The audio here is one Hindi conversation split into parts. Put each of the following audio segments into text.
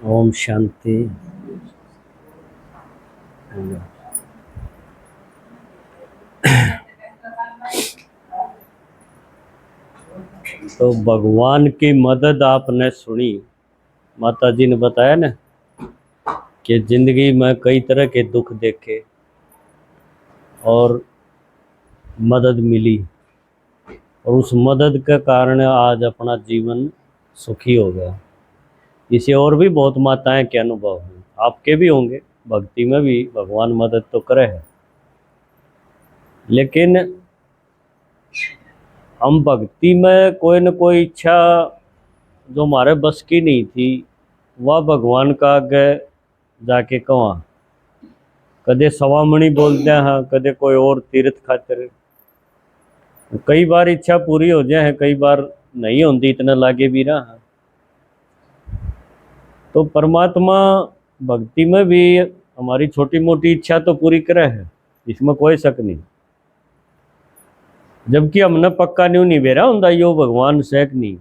ओम शांति। तो भगवान की मदद आपने सुनी। माता जी ने बताया ना कि जिंदगी में कई तरह के दुख देखे और मदद मिली, और उस मदद के कारण आज अपना जीवन सुखी हो गया। इसे और भी बहुत माताएं के अनुभव हैं, आपके भी होंगे। भक्ति में भी भगवान मदद तो करे है, लेकिन हम भक्ति में कोई न कोई इच्छा जो हमारे बस की नहीं थी, वह भगवान का आगे जाके कहा कदे सवामणी बोलते हैं, कदे कोई और तीर्थ खातिर। कई बार इच्छा पूरी हो जाए, कई बार नहीं होती, इतना लागे भी रहा। तो परमात्मा भक्ति में भी हमारी छोटी मोटी इच्छा तो पूरी करे है, इसमें कोई शक नहीं। जबकि हमने पक्का नहीं बेरा होंगे यो भगवान सेक नहीं,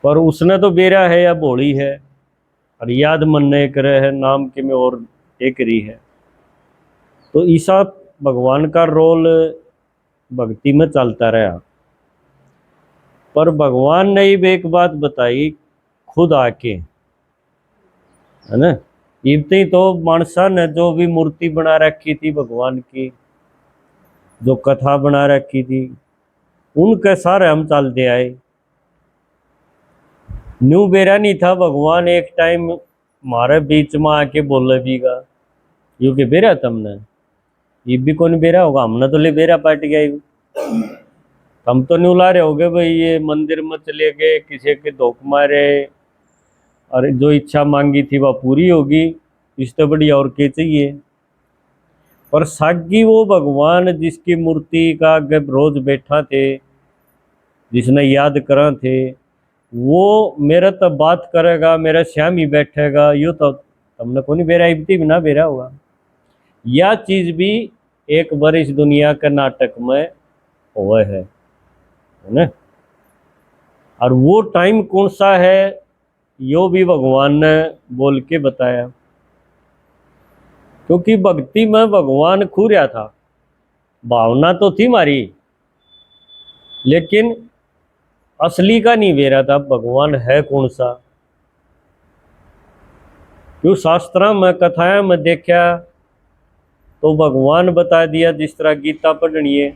पर उसने तो बेरा है या बोली है, और याद मन ने करे है, नाम के में और एक रही है। तो ईसा भगवान का रोल भक्ति में चलता रहा। पर भगवान ने भी एक बात बताई खुद आके, है ना। इतनी तो मानसा ने जो भी मूर्ति बना रखी थी भगवान की, जो कथा बना रखी थी, उनके सारे हम चलते आए। न्यू बेरा नहीं था भगवान एक टाइम हमारे बीच में आके बोले भी गा यू के बेरा तुमने ये भी कौन बेरा होगा, हमने तो ले बेरा पाट गया यू। हम तो नहीं ला रहे होगे भाई ये मंदिर में चले गए, किसी के धोख मारे, और जो इच्छा मांगी थी वह पूरी होगी, इससे बड़ी और क्या चाहिए। पर सागी वो भगवान जिसकी मूर्ति का आगे रोज बैठा थे, जिसने याद करा थे, वो मेरे तो बात करेगा, मेरे श्याम ही बैठेगा, यूँ तो तुमने को नहीं बेरा इब्ती भी ना बेरा होगा। यह चीज़ भी एक बार इस दुनिया के नाटक में हुआ है ना। और वो टाइम कौन सा है यो भी भगवान ने बोल के बताया, क्योंकि भक्ति में भगवान खू रहा था। भावना तो थी मारी, लेकिन असली का नहीं बेरा था भगवान है कौन सा। क्यों शास्त्रा में कथाएं में देखा तो भगवान बता दिया, जिस तरह गीता पढ़नी है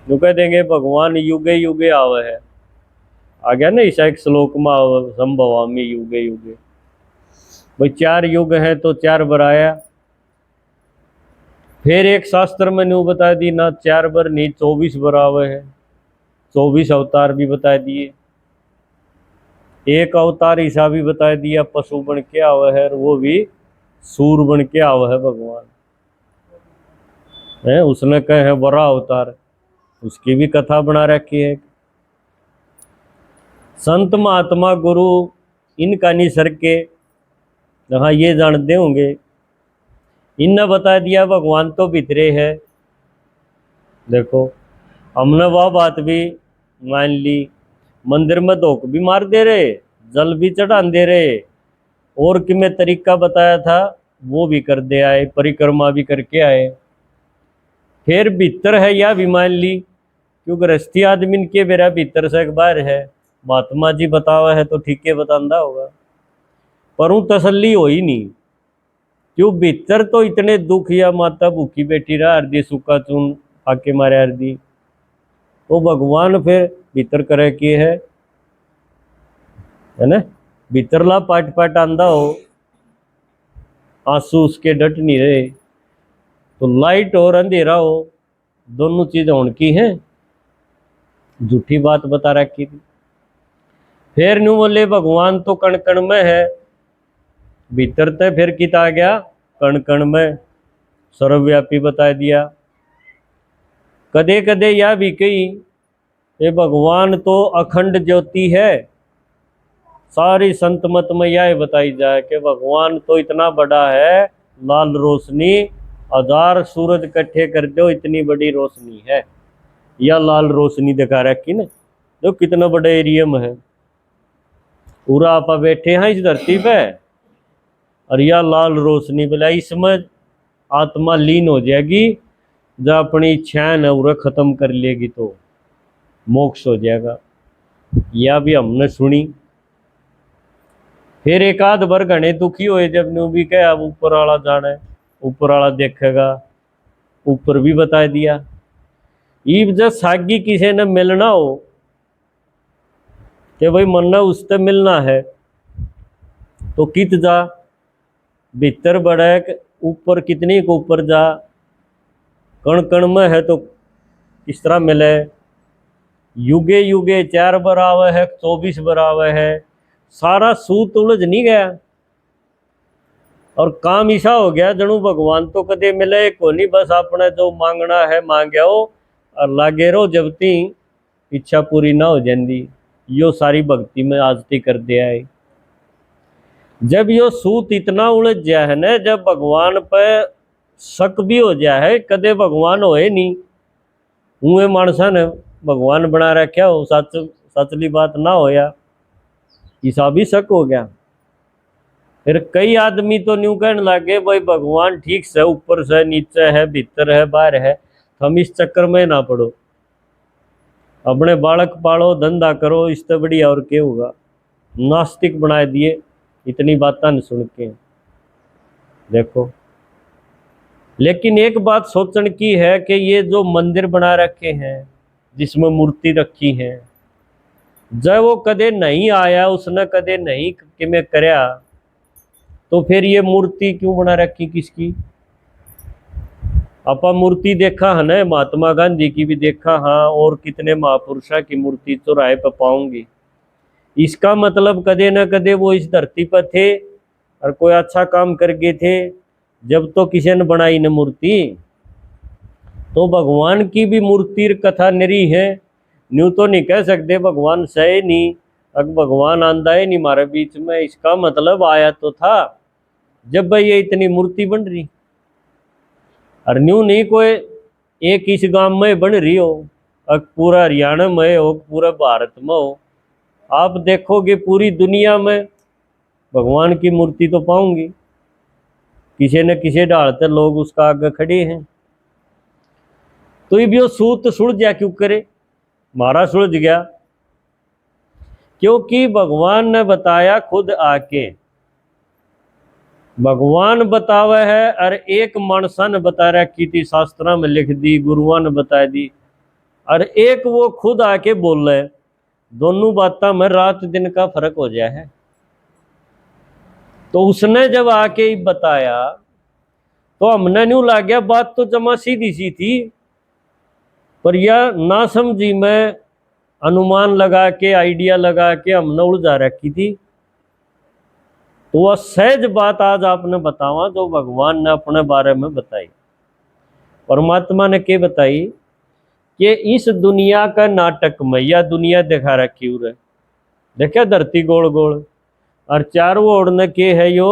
जो कह देंगे भगवान युगे युगे आवे है, आ गया ना ईसा एक श्लोक में संभवामी युगे युगे। भाई 4 युग है तो 4 बराया। फिर एक शास्त्र में न्यू बता दी ना 4 बर नहीं 24 बरावे है, 24 अवतार भी बता दिए। एक अवतार ईसा भी बता दिया पशु बन के आवे है, वो भी सूर बन के आवे है भगवान है। उसने कहे है बड़ा अवतार, उसकी भी कथा बना रखी है। संत महात्मा गुरु इनका नहीं सर के, हाँ ये जानते होंगे, इनने बता दिया भगवान तो भीतरे है। देखो हमने वह बात भी मान ली, मंदिर में धोख भी मार दे रहे, जल भी चढ़ा दे रहे, और कि मैं तरीका बताया था वो भी कर दे आए, परिक्रमा भी करके आए। फिर भीतर है या भी मान ली, क्योंकि गृहस्थी आदमी के बेरा भीतर से एक बार है। महात्मा जी बतावा है तो ठीक है बतांदा होगा, पर हूँ तसल्ली हो ही नहीं। क्यों भीतर तो इतने दुख, या माता भूखी बैठी रहा अर्धी सूखा चून आके मारे अर्धी, तो भगवान फिर भीतर करे की है ना। भीतरला पाट पाट आंदा हो, आंसू उसके डट नहीं रहे, तो लाइट और अंधेरा हो, दोनों चीज उनकी है, झूठी बात बता रखी थी। फिर न्यू बोले भगवान तो कण कण में है, भीतर ते फिर किता गया कण कण में, सर्वव्यापी बता दिया। कदे कदे यह भी कही ये भगवान तो अखंड ज्योति है। सारी संत मत में यह बताई जाए कि भगवान तो इतना बड़ा है, लाल रोशनी 1000 सूरज इकट्ठे कर दो इतनी बड़ी रोशनी है। यह लाल रोशनी दिखा रखी ना, जो कितना बड़े एरिया में है। पूरा आपा बैठे हैं इस धरती पे, और यह लाल रोशनी बोला इसमें आत्मा लीन हो जाएगी। जब अपनी इच्छाएं न उन्हें खत्म कर लेगी तो मोक्ष हो जाएगा। यह भी हमने सुनी। फिर एक आध बार घने दुखी हुए जब न्यू भी कहे अब ऊपर वाला जाना है, ऊपर वाला देखेगा, ऊपर भी बता दिया। ईब जब सागी किसी ने मिलना हो कि भाई मन उससे मिलना है तो कित जा, भीतर बढ़े ऊपर कितनी को ऊपर जा, कण कण में है तो किस तरह मिले। युगे युगे 4 बार आवे है, 24 बार आवे है, सारा सूत उलझ नहीं गया। और काम ऐसा हो गया जनू भगवान तो कदे मिले को नहीं, बस अपने जो मांगना है मांगो और लागे रहो जब ती इच्छा पूरी ना हो जाती। यो सारी भक्ति में आज तक कर दिया है। जब यो सूत इतना उलझ गया है ना, जब भगवान पे शक भी हो गया है, कदे भगवान होए नहीं, हुए मानसा ने भगवान बना रखा हो, सच सचली बात ना होया, ऐसा भी शक हो गया। फिर कई आदमी तो न्यू कहने लगे भाई भगवान ठीक से ऊपर से नीचे है, भीतर है, बाहर है, हम इस चक्कर में ना पड़ो, अपने बालक पालो, धंधा करो, इससे बढ़िया और क्या होगा। नास्तिक बना दिए इतनी बातें न सुन के। देखो, लेकिन एक बात सोचने की है कि ये जो मंदिर बना रखे हैं जिसमें मूर्ति रखी है, जब वो कदे नहीं आया, उसने कदे नहीं कि मैं करया, तो फिर ये मूर्ति क्यों बना रखी किसकी। आपा मूर्ति देखा है ना, महात्मा गांधी की भी देखा, हाँ, और कितने महापुरुषों की मूर्ति चौराहे पर पाऊंगी। इसका मतलब कदे न कदे वो इस धरती पर थे और कोई अच्छा काम कर गए थे, जब तो किसी ने बनाई न मूर्ति। तो भगवान की भी मूर्ति कथा निरी है, न्यू तो नहीं कह सकते भगवान सहे नहीं, अगर भगवान आंदा है नहीं हमारे बीच में, इसका मतलब आया तो था जब भाई ये इतनी मूर्ति बन रही। और न्यू नहीं कोई एक इस गांव में बन रही हो, अगर पूरा हरियाणा में हो, पूरा भारत में हो, आप देखोगे पूरी दुनिया में भगवान की मूर्ति तो पाऊंगी, किसी न किसी डालते लोग उसका आगे खड़े हैं। तो ये भी वो सूत सुलझ जा क्यों करे, मारा सुलझ गया, क्योंकि भगवान ने बताया खुद आके। भगवान बतावे है और एक मानसा ने बता रखी थी, शास्त्रा में लिख दी, गुरुआ ने बता दी, और एक वो खुद आके बोल रहे। दोनों बातों में रात दिन का फर्क हो गया है। तो उसने जब आके बताया तो हमने न्यू लग गया बात तो जमा सीधी सी थी, पर यह ना समझी में अनुमान लगा के, आइडिया लगा के हमने उलझा रखी थी। तो वह सहज बात आज आपने बतावा जो भगवान ने अपने बारे में बताई। परमात्मा ने क्या बताई कि इस दुनिया का नाटक में यह दुनिया दिखा रखी उरे, देखा धरती गोल गोल, और चारों ओर ने के है यो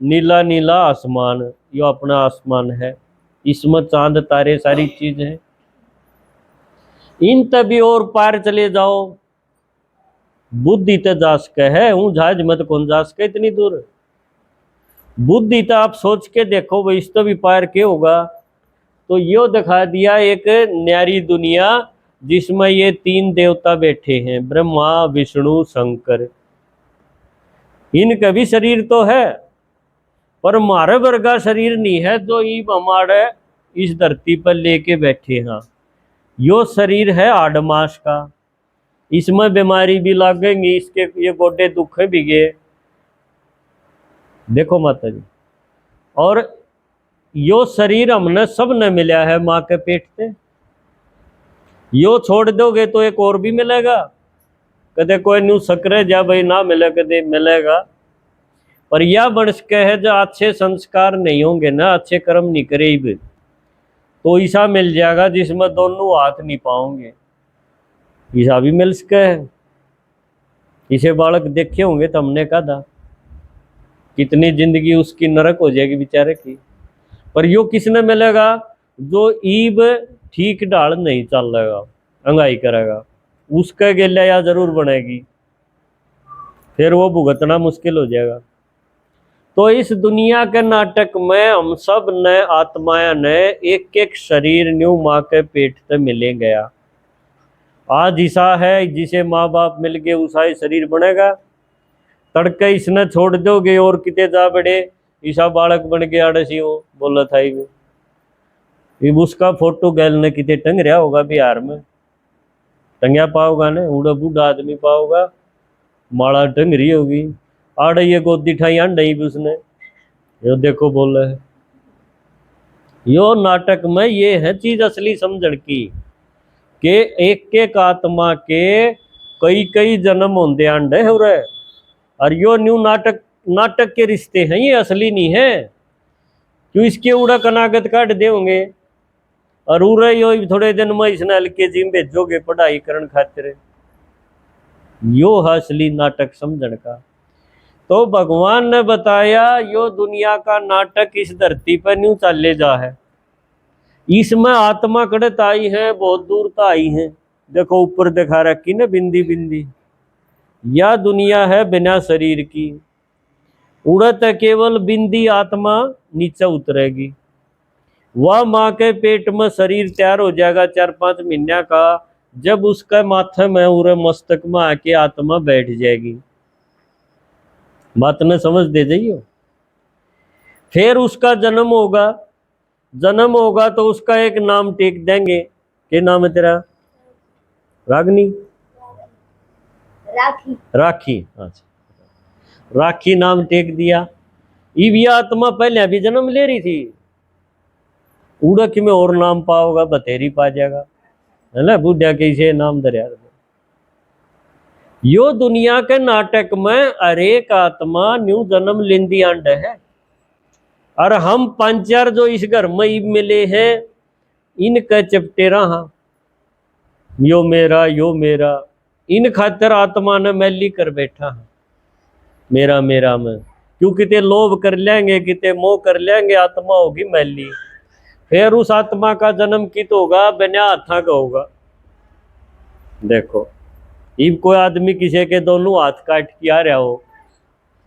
नीला नीला आसमान, यो अपना आसमान है, इसमें चांद तारे सारी चीज है। इन तभी और पार चले जाओ, बुद्धि तो जा सके है, हूँ जहाज मत कौन जा सके इतनी दूर। बुद्धि तो आप सोच के देखो भाई इस तो भी पार के होगा। तो यो दिखा दिया एक न्यारी दुनिया जिसमें ये 3 देवता बैठे हैं, ब्रह्मा विष्णु शंकर। इनका भी शरीर तो है, पर हमारे वर्गा शरीर नहीं है जो ईब हमारे इस धरती पर लेके बैठे हैं। यो शरीर है 8 मास का, इसमें बीमारी भी लगेंगी, इसके ये गोडे दुखे भी गए, देखो माता जी। और यो शरीर हमने सब ने मिला है माँ के पेट से। यो छोड़ दोगे तो एक और भी मिलेगा, कदे कोई न्यू सकरे जा भाई ना मिले, कदे मिलेगा। पर यह वंश के है जो अच्छे संस्कार नहीं होंगे ना, अच्छे कर्म नहीं करे भी, तो ईसा मिल जाएगा जिसमें दोनों हाथ नहीं पाओगे, ईसा भी मिल सके है। इसे बालक देखे होंगे तो हमने कहा कितनी जिंदगी उसकी नरक हो जाएगी बेचारे की। पर यो किसने मिलेगा जो ईब ठीक ढाल नहीं चल रहेगा, अंगाई करेगा, उसका गेलिया या जरूर बनेगी। फिर वो भुगतना मुश्किल हो जाएगा। तो इस दुनिया के नाटक में हम सब ने आत्माएं ने एक एक शरीर न्यू माँ के पेट से मिले गया। आज ईसा है जिसे माँ बाप मिल गए उसा ही शरीर बनेगा। तड़के इसने छोड़ दोगे और किते जा बड़े ईसा बालक बन के आड़सी हो बोला था ये उसका फोटो गैल ने किते टंग रहा होगा बिहार में, टंगिया पाओगा ने उड़ा बूढ़ा आदमी पाओगा, माला टंग रही होगी, आड़े ये गोदी ठाई अंडई भी उसने, यो देखो बोल रहे है। यो नाटक में ये है चीज असली समझण की कि एक एक आत्मा के कई कई जन्म होंदे अंडे हो रहे, और यो न्यू नाटक नाटक के रिश्ते हैं, ये असली नहीं है। क्यों इसके उड़ा कनागत काट देंगे और उरे यो थोड़े दिन में इसने हल्के जी में भेजोगे पढ़ाई करन खातिर, यो है असली नाटक समझण का। तो भगवान ने बताया यो दुनिया का नाटक इस धरती पर न्यू चले जा है। इसमें आत्मा कड़त आई है, बहुत दूर तक आई है। देखो ऊपर दिखा रखी ना बिंदी बिंदी, यह दुनिया है बिना शरीर की, उड़त केवल बिंदी आत्मा नीचे उतरेगी। वह माँ के पेट में शरीर तैयार हो जाएगा 4-5 महीने का, जब उसके माथे में उरे मस्तक में आके आत्मा बैठ जाएगी। बात ने समझ दे जाइयो। फिर उसका जन्म होगा, जन्म होगा तो उसका एक नाम टेक देंगे। क्या नाम है तेरा? रागनी, राखी, राखी। अच्छा, राखी नाम टेक दिया। ये आत्मा पहले अभी जन्म ले रही थी, उड़क में और नाम पाओगा बतेरी पा जाएगा, है ना, बुढ़िया कैसे नाम दरिया। यो दुनिया के नाटक में अरेक आत्मा न्यू जन्म लेंदी अंड है, और हम 5-4 जो इस घर में मिले हैं इनका चपटे रहा, यो मेरा, इन खातर आत्मा ने मैली कर बैठा है मेरा मेरा में। क्यों किते लोभ कर लेंगे, किते मोह कर लेंगे, आत्मा होगी मैली। फिर उस आत्मा का जन्म कित होगा, बिना हाथा का होगा। देखो इब कोई आदमी किसी के दोनों हाथ काट के आ रहा हो,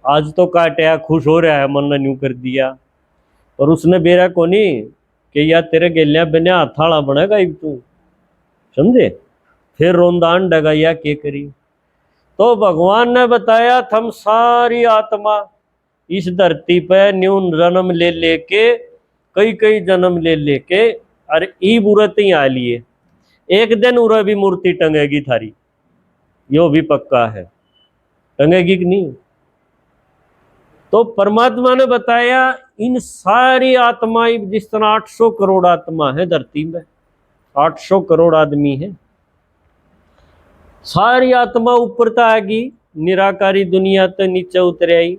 आज तो काटा खुश हो रहा है, मन ने न्यू कर दिया, और उसने बेरा को नहीं कि यार तेरे गेलिया बिना हाथाड़ा बनेगा इब तू, समझे। फिर रोंदान डगा या के करी। तो भगवान ने बताया थम सारी आत्मा इस धरती पे न्यू जन्म ले लेके कई कई जन्म ले लेके अरे ई बुरत ही आ लिए, एक दिन उरा भी मूर्ति टंगेगी थारी, यो भी पक्का है, टंगेगी कि नहीं। तो परमात्मा ने बताया इन सारी आत्माएं, जिस तरह 800 करोड़ आत्मा है धरती में, 800 करोड़ आदमी है, सारी आत्मा ऊपर तक आएगी, निराकारी दुनिया तक नीचे उतर आई।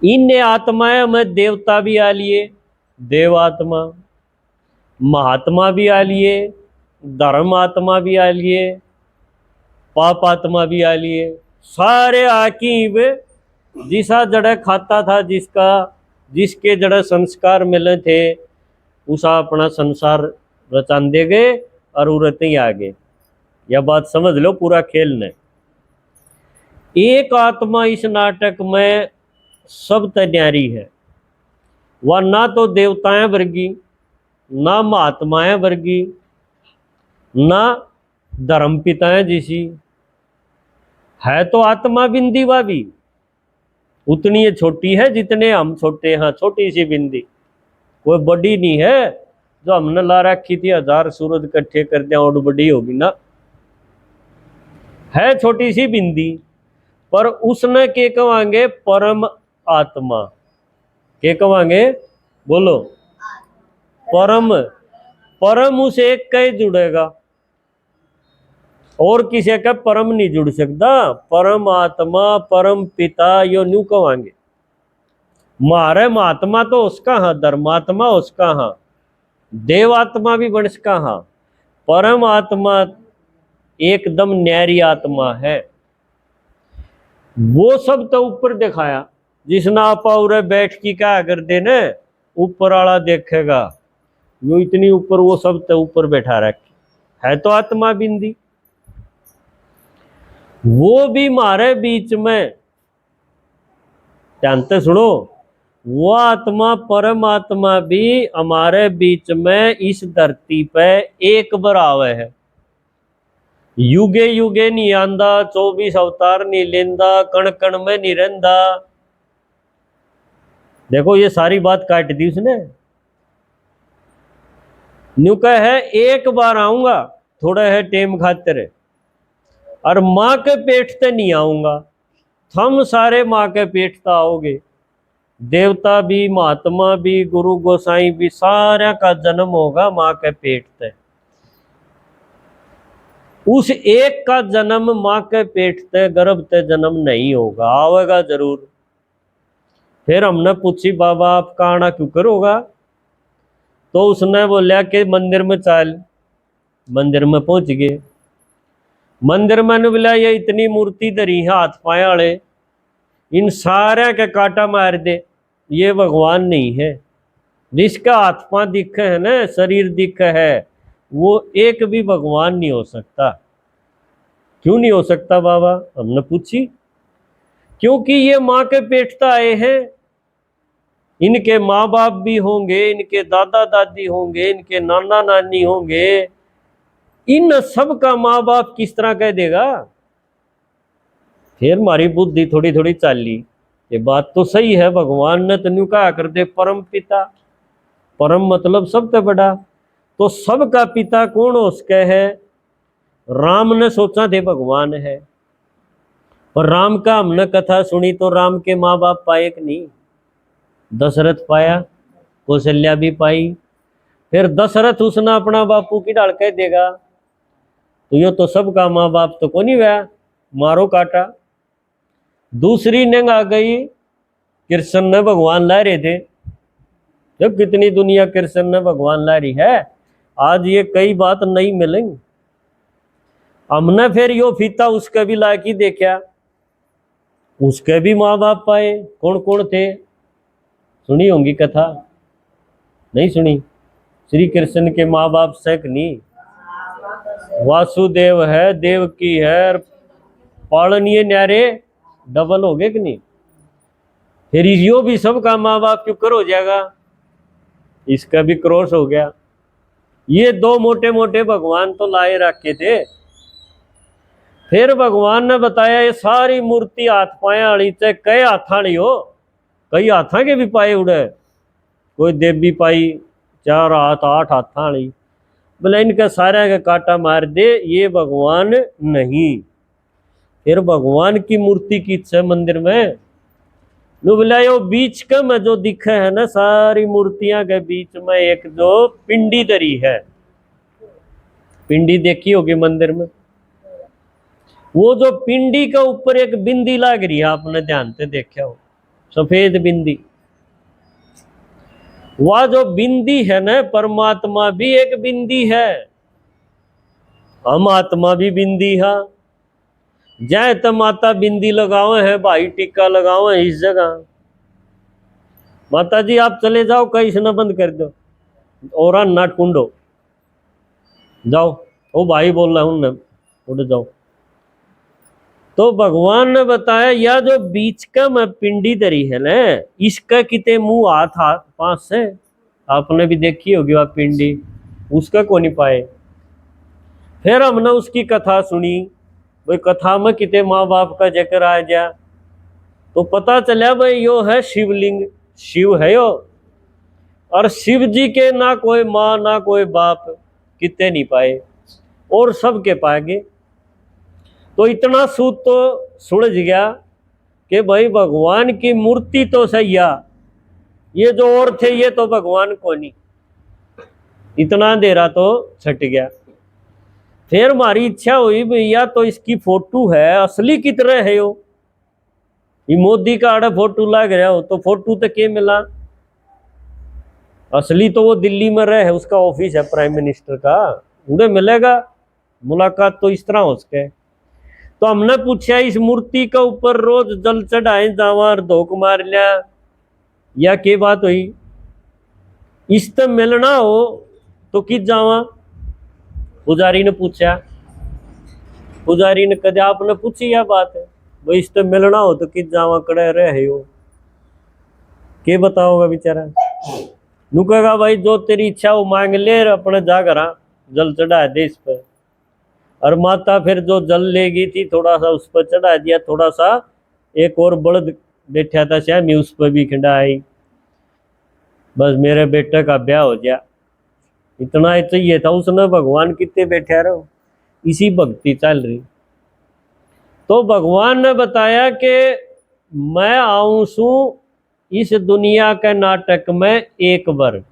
इन आत्माएं में देवता भी आ लिए, देव आत्मा, महात्मा भी आ लिए, धर्म आत्मा भी आ लिए, पाप आत्मा भी आ लिए, सारे आकी वे जिसा जड़े खाता था, जिसके जड़े संस्कार मिले थे उसा अपना संसार रचान दे गए और उरत ही आ गए। यह बात समझ लो पूरा खेल ने। एक आत्मा इस नाटक में सब न्यारी है, वह ना तो देवताएं वर्गी, ना महात्माएं वर्गी, ना धर्म पिताएं जैसी है, तो आत्मा बिंदी वह भी उतनी ये छोटी है जितने हम छोटे हैं, छोटी सी बिंदी, कोई बड़ी नहीं है जो हमने ला रखी थी 1000 सूरज इकट्ठे कर दिया और बड़ी होगी ना, है छोटी सी बिंदी। पर उसने के कहेंगे परम आत्मा, के कहेंगे बोलो, परम, परम उस एक का ही जुड़ेगा और किसी का परम नहीं जुड़ सकता। परम आत्मा परम पिता यो न्यू कहेंगे। मारे महात्मा तो उसका हाँ, धर्मात्मा उसका हाँ, देवात्मा भी बन सका हाँ, परम आत्मा एकदम न्यारी आत्मा है। वो सब तो ऊपर दिखाया, जिसना आपा उरे बैठ की क्या कर देने ऊपर वाला देखेगा, यो इतनी ऊपर, वो सब तो ऊपर बैठा रखी है, तो आत्मा बिंदी। वो भी हमारे बीच में, ध्यान से सुनो, वो आत्मा परमात्मा भी हमारे बीच में इस धरती पे एक बराबर है। युगे युगे नहीं आंदा, 24 अवतार नहीं लेंदा, कण कण में नहीं रहंदा। देखो ये सारी बात काट दी उसने। न्यू कह है एक बार आऊंगा थोड़ा है टेम खातिर, और माँ के पेट से नहीं आऊंगा। हम सारे माँ के पेट से आओगे, देवता भी, महात्मा भी, गुरु गोसाई भी, सारा का जन्म होगा माँ के पेट से। उस एक का जन्म माँ के पेट से, गर्भ से जन्म नहीं होगा, आवेगा जरूर। फिर हमने पूछी बाबा आपका आना क्यों कर होगा? तो उसने बोलिया कि मंदिर में चल। मंदिर में पहुंच गए। मंदिर में ने बोला ये इतनी मूर्ति धरी है हाथ पाए वाले, इन सारे के काटा मार दे, ये भगवान नहीं है। जिसका हाथ पांव दिखे है ना, शरीर दिखे है, वो एक भी भगवान नहीं हो सकता। क्यों नहीं हो सकता बाबा? हमने पूछी। क्योंकि ये माँ के पेट से आए हैं, इनके माँ बाप भी होंगे, इनके दादा दादी होंगे, इनके नाना नानी होंगे, इन सब का माँ बाप किस तरह कह देगा? फिर हमारी बुद्धि थोड़ी थोड़ी चाली, ये बात तो सही है, भगवान ने तनु कहा कर दे परम पिता, परम मतलब सबसे बड़ा, तो सबका पिता कौन हो सके है? राम ने सोचा थे भगवान है, और राम का हमने कथा सुनी तो राम के माँ बाप पाए कि नहीं? दशरथ पाया, कौशल्या भी पाई। फिर दशरथ उसने अपना बापू की डाल कह देगा, तो ये तो सबका माँ बाप तो को नहीं हुआ, मारो काटा। दूसरी नंग आ गई, कृष्ण ने भगवान ला रहे थे। जब कितनी दुनिया कृष्ण ने भगवान ला रही है, आज ये कई बात नहीं मिलेंगी। हमने फिर यो फीता उसके भी ला के देखा, उसके भी माँ बाप पाए। कौन कौन थे? सुनी होंगी कथा, नहीं सुनी? श्री कृष्ण के माँ बाप सक नहीं, वासुदेव है, देवकी है, पालनीय न्यारे डबल हो गए कि नहीं? फिर यो भी सबका माँ बाप क्यों कर हो जाएगा? इसका भी क्रॉस हो गया। ये दो मोटे मोटे भगवान तो लाए रखे थे। फिर भगवान ने बताया ये सारी मूर्ति हाथ पाए वाली, चाहे कई हाथा वाली हो, कई हाथा के भी पाए उड़े, कोई देवी पाई 4 हाथ 8 हाथा वाली, बोले इनका सारा का काटा मार दे, ये भगवान नहीं। फिर भगवान की मूर्ति की इच्छा मंदिर में नो बोला यो बीच का में जो दिखे है ना, सारी मूर्तियां के बीच में एक जो पिंडी धरी है, पिंडी देखी होगी मंदिर में, वो जो पिंडी के ऊपर एक बिंदी लग रही है, आपने ध्यान से देखा हो, सफेद बिंदी। वह जो बिंदी है ना, परमात्मा भी एक बिंदी है, हम आत्मा भी बिंदी है। जय तो माता बिंदी लगावे है, भाई टीका लगावे है इस जगह, माता जी आप चले जाओ, कहीं से न बंद कर दो, और नाट कुंडो जाओ, ओ भाई बोल रहा हूं, उड़ जाओ। तो भगवान ने बताया या जो बीच का में पिंडी धरी है ना, इसका किते मुंह हाथ हाथ पास से, आपने भी देखी होगी वह पिंडी, उसका को नहीं पाए। फिर हमने उसकी कथा सुनी, भाई कथा में किते माँ बाप का जिक्र आ गया, तो पता चला भाई यो है शिवलिंग, शिव है यो, और शिव जी के ना कोई माँ ना कोई बाप, किते नहीं पाए, और सबके पाएंगे। तो इतना सूत तो सुलझ गया कि भाई भगवान की मूर्ति तो सही है, ये जो और थे ये तो भगवान को नहीं, इतना अंधेरा तो छट गया। फिर हमारी इच्छा हुई भैया तो इसकी फोटो है, असली की तरह है यो, ये मोदी का आड़ा फोटो लग रहा हो, तो फोटो तो क्या मिला? असली तो वो दिल्ली में रहे, उसका ऑफिस है प्राइम मिनिस्टर का, उन्हें मिलेगा मुलाकात तो इस तरह हो सके। तो हमने पूछा इस मूर्ति के ऊपर रोज जल चढ़ाए जावा और धोख मार लिया, या के बात हुई? इस तो मिलना हो तो किस जावा? पुजारी ने पूछा। पुजारी ने कदे आपने पूछी यह बात है भाई इससे मिलना हो तो किस जावा कड़े रहे हो के बताओगा बेचारा। नू कहेगा भाई जो तेरी इच्छा वो मांग ले अपने जा करा जल चढ़ा दे इस पर। और माता फिर जो जल लेगी थी थोड़ा सा उस पर चढ़ा दिया, थोड़ा सा एक और बड़द बैठा था श्यामी उस पर भी खिंडाई, बस मेरे बेटे का ब्याह हो गया। इतना ही चाहिए था उसने, भगवान कितने बैठे रहो, इसी भक्ति चल रही। तो भगवान ने बताया कि मैं आऊं सू इस दुनिया के नाटक में एक बार,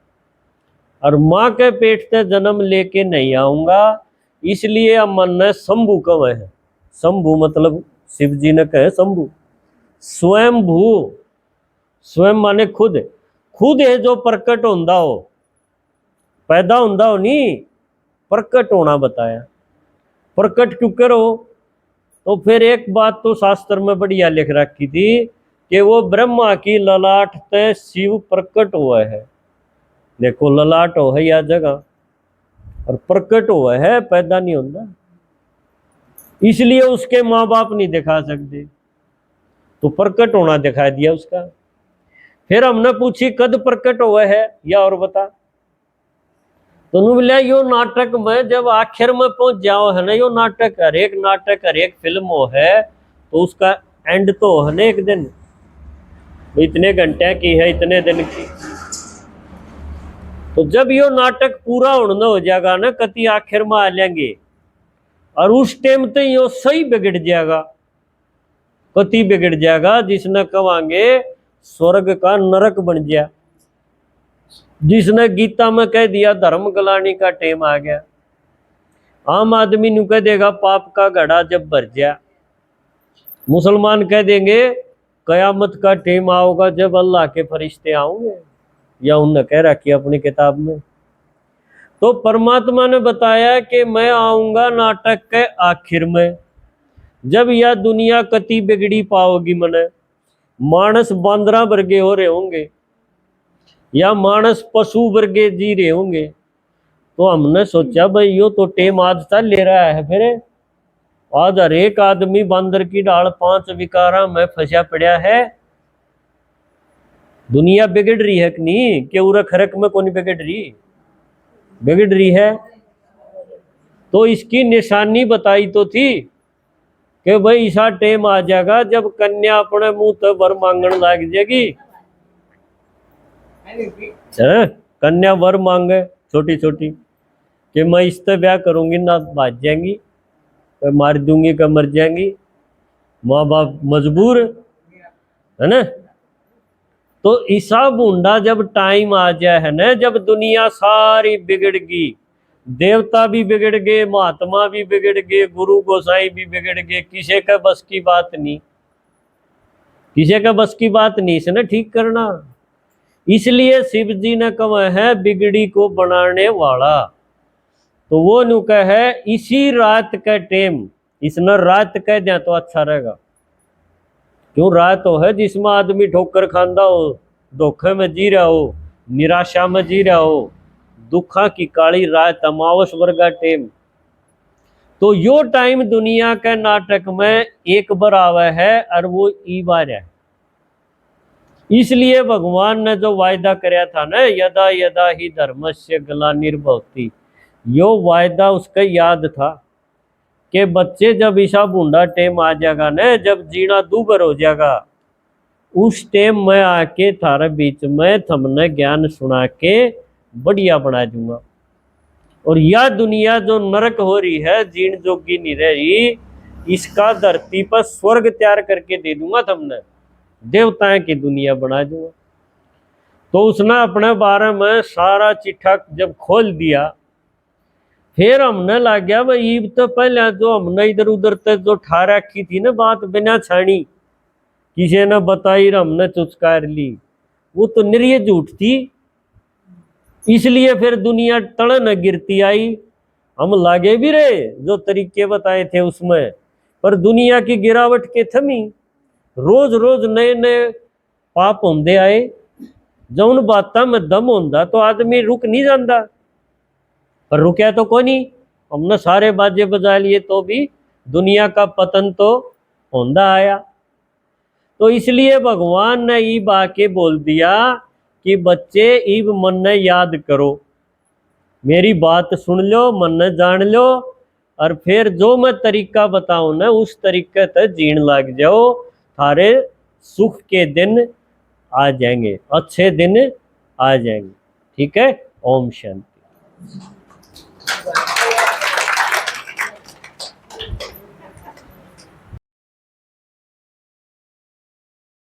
और माँ के पेट से जन्म लेके नहीं आऊंगा, इसलिए अब मन ने शंभु कहे है। शंभु मतलब शिव जी ने कहे शंभु, स्वयं भू, स्वयं माने खुद, खुद है जो प्रकट होंदा हो, पैदा होंदा हो नहीं, प्रकट होना बताया। प्रकट क्यों करो, तो फिर एक बात तो शास्त्र में बढ़िया लिख रखी थी कि वो ब्रह्मा की ललाट ते शिव प्रकट हुआ है। देखो ललाट हो है या जगह, और प्रकट हुआ है, पैदा नहीं होता, इसलिए उसके माँ बाप नहीं दिखा सकते, तो प्रकट होना दिखा दिया उसका। फिर हमने पूछी कद प्रकट हुआ है या और बता, तो बोला यो नाटक में जब आखिर में पहुंच जाओ है ना, यो नाटक हर एक फिल्म हो है तो उसका एंड तो है ना एक दिन, इतने घंटे की है इतने दिन की, तो जब यो नाटक पूरा होना हो जाएगा ना कति आखिर में आ लेंगे, और उस टाइम तो यो सही बिगड़ जाएगा, कति बिगड़ जाएगा, जिसने कहेंगे स्वर्ग का नरक बन गया, जिसने गीता में कह दिया धर्म गलानी का टेम आ गया। आम आदमी नु कह देगा पाप का घड़ा जब भर गया, मुसलमान कह देंगे कयामत का टेम आओगा जब अल्लाह के फरिश्ते आओगे, या उन्होंने कह रखी अपनी किताब में। तो परमात्मा ने बताया कि मैं आऊंगा नाटक के आखिर में, जब यह दुनिया कति बिगड़ी पाओगी, मने मानस बांदरा वर्गे हो रहे होंगे या मानस पशु वर्गे जी रहे होंगे, तो हमने सोचा भाई यो तो टेम आज तक ले रहा है, फिर आज हर एक आदमी बांदर की डाल 5 विकारा में फंसा पड़ा है। दुनिया बिगड़ रही है कि नहीं, कि उरा खरक में कौन बिगड़ रही, बिगड़ रही है। तो इसकी निशानी बताई तो थी कि भाई ऐसा टेम आ जाएगा जब कन्या अपने मुंह तो वर मांगने लग जाएगी, कन्या वर मांगे छोटी छोटी कि मैं इससे ब्याह करूंगी ना भाज जाएंगी, मार दूंगी का मर जाएंगी, माँ बाप मजबूर है ना। तो ईसा बूंदा जब टाइम आ जाए है ना, जब दुनिया सारी बिगड़ गई, देवता भी बिगड़ गए, महात्मा भी बिगड़ गए, गुरु गोसाई भी बिगड़ गए, किसी का बस की बात नहीं, किसी का बस की बात नहीं इसे ना ठीक करना। इसलिए शिव जी ने कहा है बिगड़ी को बनाने वाला, तो वो नु है इसी रात का टेम, इसने रात कह दिया तो अच्छा रहेगा, क्यों रात हो है जिसमें आदमी ठोकर खांदा हो, धोखे में जी रहा हो, निराशा में जी रहा हो, दुखा की काली रात, अमावस वर्गा टेम। तो यो टाइम दुनिया के नाटक में एक बार आवा है और वो ई बार है। इसलिए भगवान ने जो वायदा कराया था ना, यदा यदा ही धर्मस्य ग्लानिर्भवति, यो वायदा उसका याद था कि बच्चे जब ईसा बूंदा टेम आ जाएगा ना, जब जीना दूभर हो जाएगा, उस टेम में आके थारे बीच में थमने ज्ञान सुना के बढ़िया बना दूंगा, और यह दुनिया जो नरक हो रही है, जीण जोगी नहीं रही, इसका धरती पर स्वर्ग तैयार करके दे दूंगा तुमने, देवताएं की दुनिया बना दूंगा। तो उसने अपने बारे में सारा चिट्ठा जब खोल दिया, फिर हमने लग गया भाई ईब तो पहले जो हमने इधर उधर तक जो ठा रखी थी ना बात बिना छानी, किसी ने बताई हमने चुचकार ली, वो तो निरीह झूठ थी। इसलिए फिर दुनिया तड़ न गिरती आई, हम लागे भी रहे जो तरीके बताए थे उसमें, पर दुनिया की गिरावट के थमी, रोज रोज नए नए पाप होंदे आए, जब उन बातों में दम होंदा तो आदमी रुक नहीं जाता, पर रुकया तो कोई नहीं, हमने सारे बाजे बजा लिए तो भी दुनिया का पतन तो होंदा आया। तो इसलिए भगवान ने ईब आके बोल दिया कि बच्चे ईब मन ने याद करो, मेरी बात सुन लो, मन ने जान लो, और फिर जो मैं तरीका बताऊं ना उस तरीके तक जीण लग जाओ, थारे सुख के दिन आ जाएंगे, अच्छे दिन आ जाएंगे। ठीक है। ओम शांति।